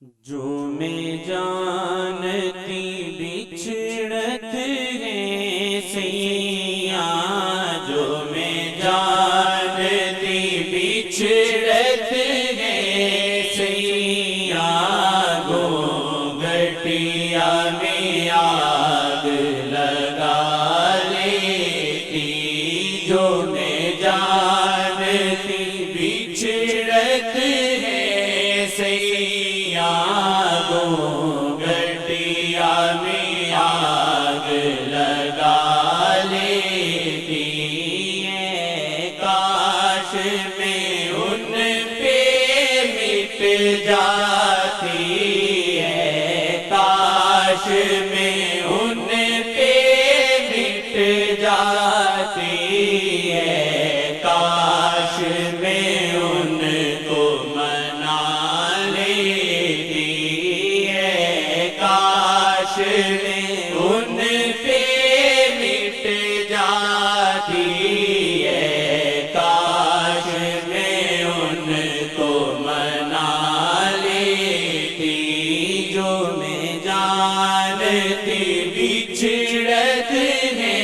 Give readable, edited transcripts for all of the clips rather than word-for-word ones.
جو میں جانتی بچھڑت ہے سیاں، جو میں جانتی بچھڑت ہے سیاں، گو گٹیا میں آگ لگا لیتی، جو میں جانتی بچھڑت ہے سیاں، گو گٹیا میں آگ لگا لیتی ہے، کاش میں ان پہ مٹ جاتی ہے، کاش میں ان پہ مٹ جاتی ہے، کاش میں ان کو منا لیتی ہے، کاش میں ان پہ مٹ جاتی ہے، کاش میں ان کو منا لیتی، جو میں جانتی بچھڑت ہے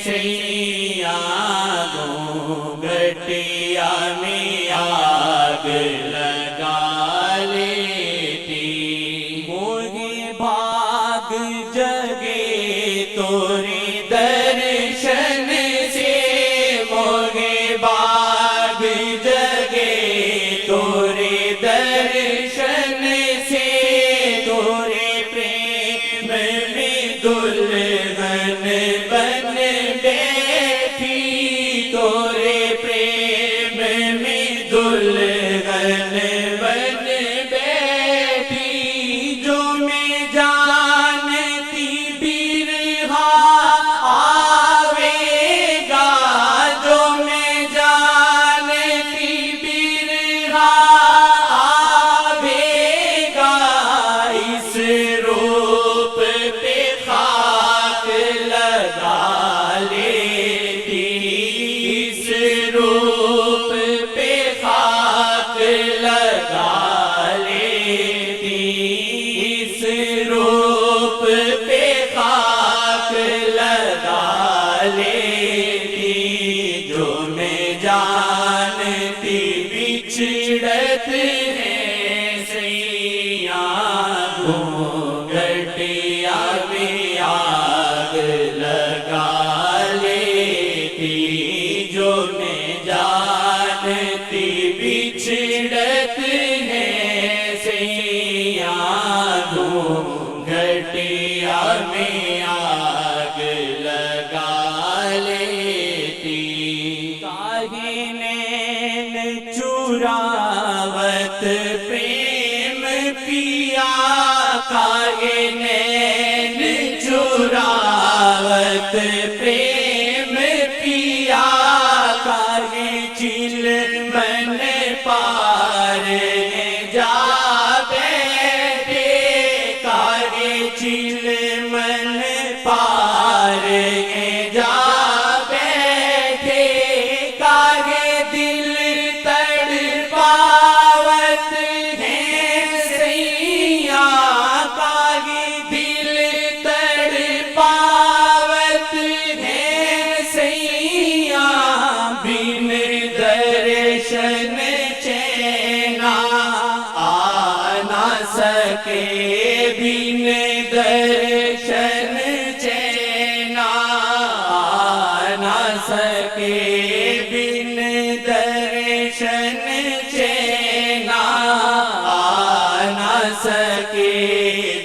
سیاں، گو گٹیا میں آگ لگا لیتی، موہی بھاگ جگے توری درشن سے، موہی بھاگ جگے توری درشن سے، تورے پریم میں دلہن بن بیٹھی، تورے پریم میں دلہن بن بیٹھی، جو میں جانتی برہا آوے گا، جو میں جانتی برہا آوے گا، اس روپ پہ خاک لگا لیتی، اس روپ پہ خاک لگا لیتی، اس روپ پہ خاک لگا لیتی، جو میں جانتی بچھڑت ہے سیاں، گو گٹیا میں آگ لگا لیتی، جو میں جانتی بچھڑت ہے سیاں، گو گٹیا میں آگ لگا لیتی، کاہے نین چراوت پریم پیا، کاہے نین چراوت پریم پیا، کاہے چلمن پار جا بیٹھے، کاہے چلمن پار جا بیٹھے، کاہے دل تڑپاوت ہے سیاں، کاہے دل تڑپاوت ہے سیاں، بن درشن چینا آ نہ سکے، بن درشن چینا آ نہ سکے، بن درشن چینا آ نہ سکے،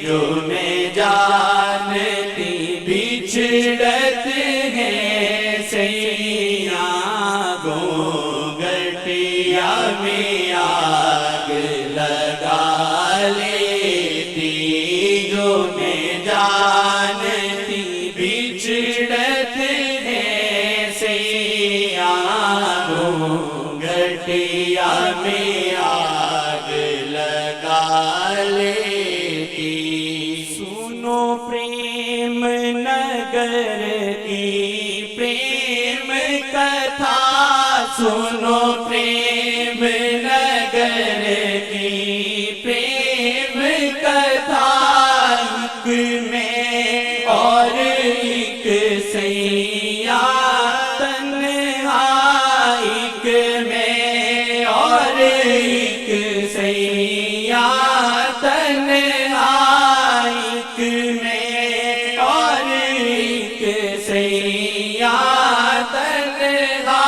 جو میں جانتی بچھڑت ہے سیاں، گو گٹیا میں آگ لگا لیتی، جو میں جانتی بچھڑت ہے سیاں، گو گٹیا میں آگ لگا لیتی، سنو پریم نگر کی پریم کتھا، سنو پریم نگر کی پریم میں اور ایک سیاں تنہا ایک میں اور ایک سیاں تنہا ایک میں اور ایک سیاں تنہا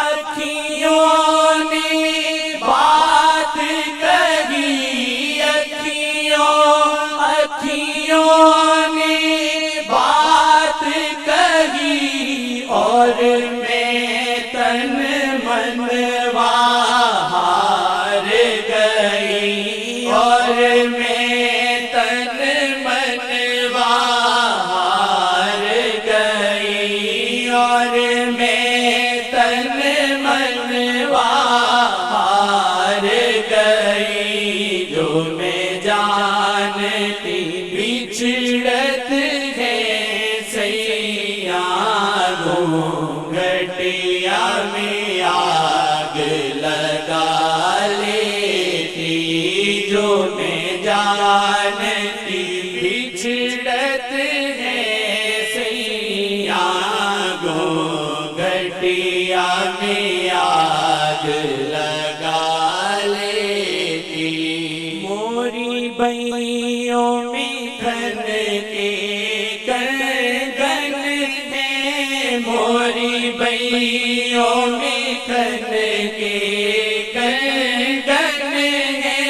اکھیوں نے بات کہی اکھیوں نے بات کہی اور میں تن من ہار گئی اور میں تن من ہار گئی اور میں تن من ہار گئی جو میں جانتی بچھڑت ہے سیاں گھونگھٹیا میں آگ لگا لیتی جو میں جانتی بچھڑت ہے سیاں گھونگھٹیا میں آگ لگا لیتی موری بھائیوں میں کھن کے گن ہے موری بھائیوں میں کھن کے گن ہے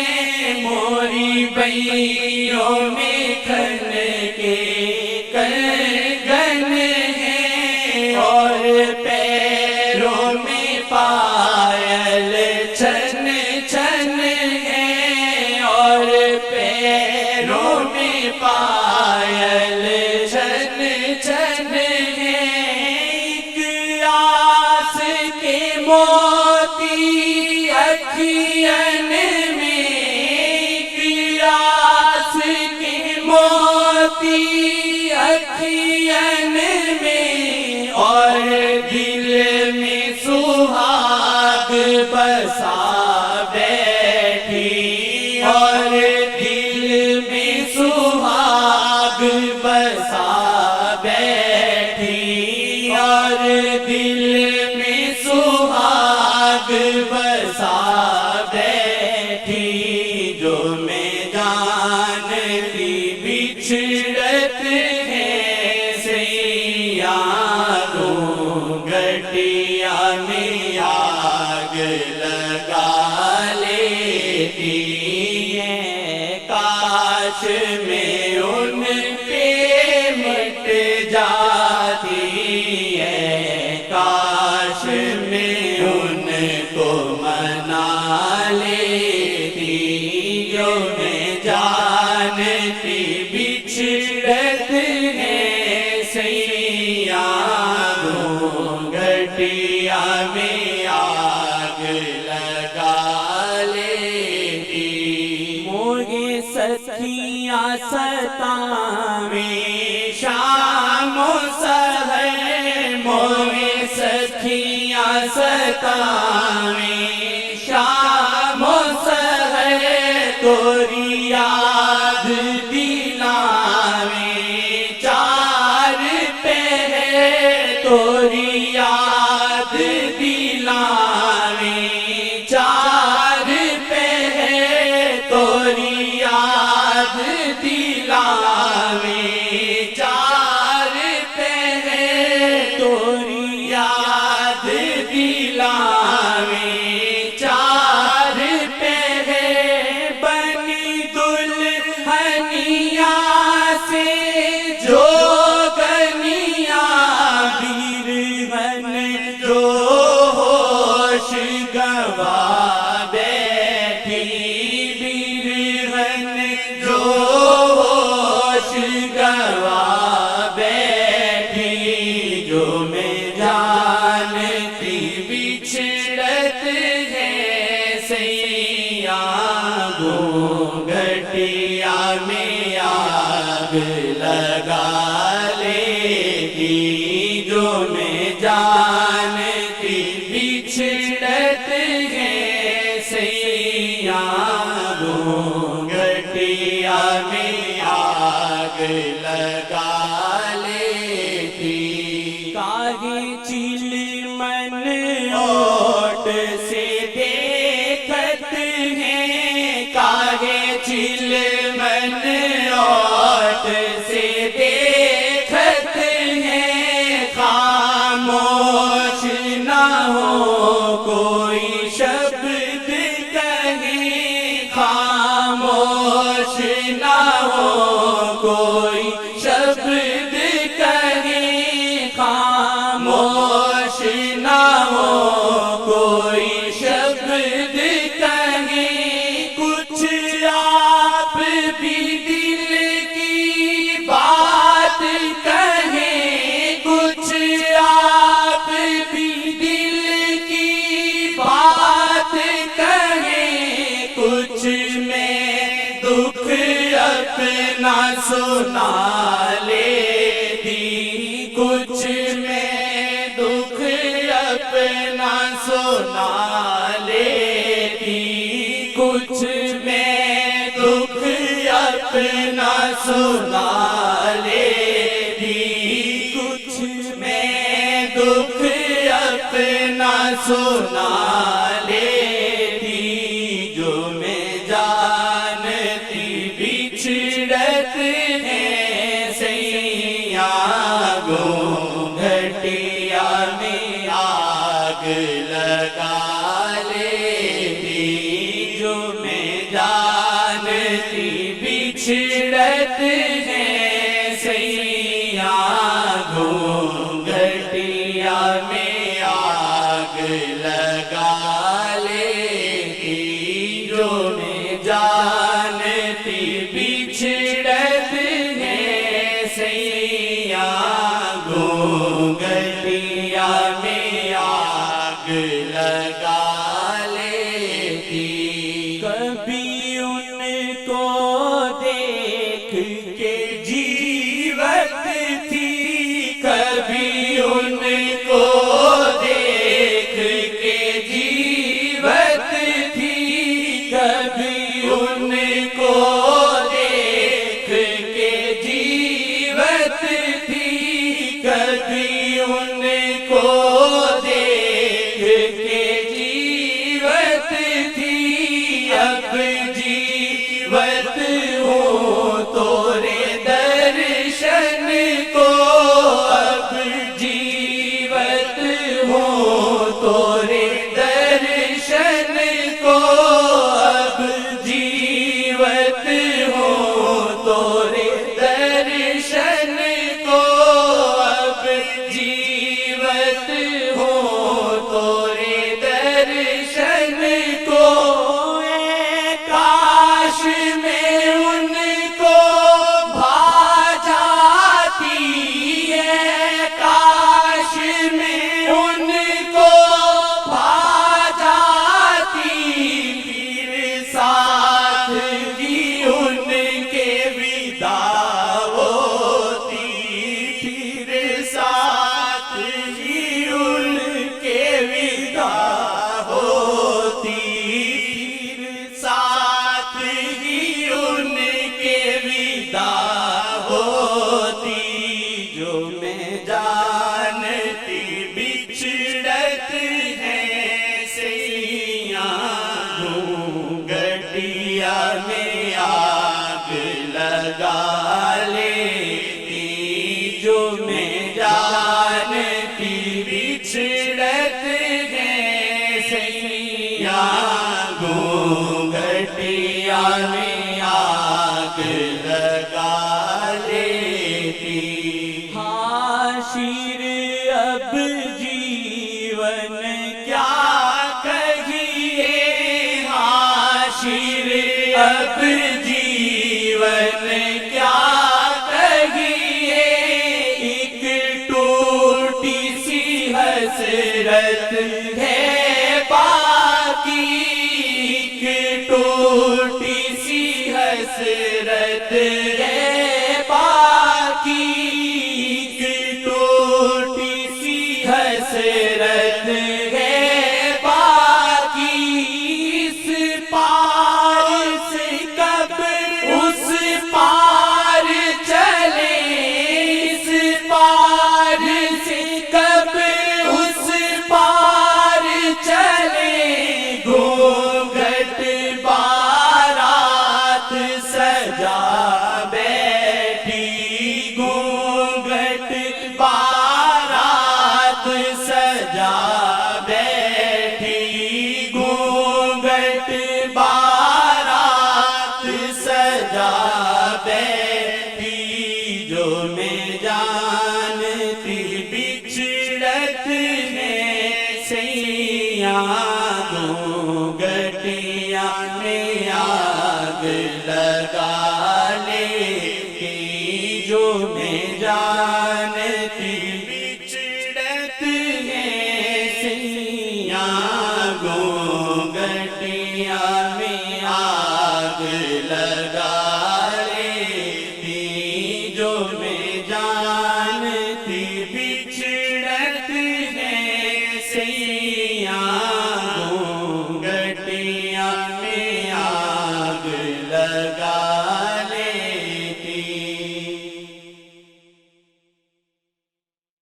موری بھائیوں میں کھن کے گن ہے اور پیروں میں پائل چھن چھن ہے اور پیروں میں پائل چھن چھن ہے ایک آس کے موتی اکھیاں میں ایک آس کے موتی اکھیاں میں اور دل میں سہاگ بسا بیٹھی اور دل میں سہاگ بسا بیٹھی اور دل میں سہاگ بسا بیٹھی جو میں جانتی بچھڑت ہے سیاں گھونگھٹیا میں آگ لگا لیتی ہے کاش میں ان پہ مٹ جاتی ہے کاش میں ان کو منا لیتی جو میں جانتی بچھڑت ہے سیاں گھونگھٹیا میں آگ لگا لیتی موگے سکھیاں ستاویں شام و سحر موگے سکھیاں ستاویں شام و سحر توری یاد دلاویں چار پہر توری یاد دلاویں چار پہر توری یاد دلاویں چار پہر توری یاد دلاویں چار پہر بنی دلہنیا سے جو گنیا بیرہن جو ہوش گوا بیٹھی بیرہن جو ہوش گوا بیٹھی جو میں جانتی بچھڑت ہے سیاں گھونگھٹیا میں آگ لگا لیتی جو میں جانتی بچھڑت ہے سیاں گھونگھٹیا خاموش نہ ہو کوئی شبد کہیں، خاموش نہ ہو کوئی شبد کہیں، کچھ آپ بھی دل کی بات کہیں، کچھ آپ بھی دل کی بات کہیں، کچھ میں دکھ اپنا سنا لیتی، کچھ میں دکھ اپنا سنا لیتی، کچھ میں دکھ اپنا سنا لیتی، کچھ میں دکھ اپنا سنا لیتی، جو میں جانتی بچھڑت ہیں سیاں گھٹیا میں آگ لگا لیتی، جو میں جانتی بچھڑت ہیں سیاں گھٹیا میں آگ لگا لیتی، جو میں جانتی بچھڑت ہیں سیاں گھٹیا میں آگ لگا لیتی، کبھی ان کو دیکھ کے جیوت تھی، کبھی ان کو دیکھ کے جیوت تھی، کبھی ان کو دیکھ کے جیوت تھی، کبھی ان کو دیکھ کے جیوت تھی، اب جیوت ہوں تورے درشن کو، اب جیوت ہوں تورے درشن کو، اب جیوت ہوں تورے درشن کو، اب جیوت ہوں تورے درشن کو، اے کاش میں ان کو بھا جاتی، اے کاش میں ان کو بھا جاتی، پھر ساتھ بھی ان کے ودا ہوتی، پھر ساتھ ہی ان کے ودا ہوتی، پھر ساتھ ہی ان کے ودا ہوتی، جو میں جانتی بچھڑت ہیں سیاں گھٹیا میں آگ لگا لیتی، جو میں جانتی بچھڑت ہیں سیاں گھٹیا میں آگ لگا لیتی، حاشر اب جیون کیا کہیے، حاشر اب جیون کیا کہیے، ایک ٹوٹی سی حسرت ہے باقی، ایک ٹوٹی سی حسرت ہے باقی، ایک ٹوٹی سی حسرت ہے باقی، اس پار سے کب اس پار چلے، اس پار سے کب اس پار چلے، گھونگھٹ بارات سجا آگ لگا لے جو میں جا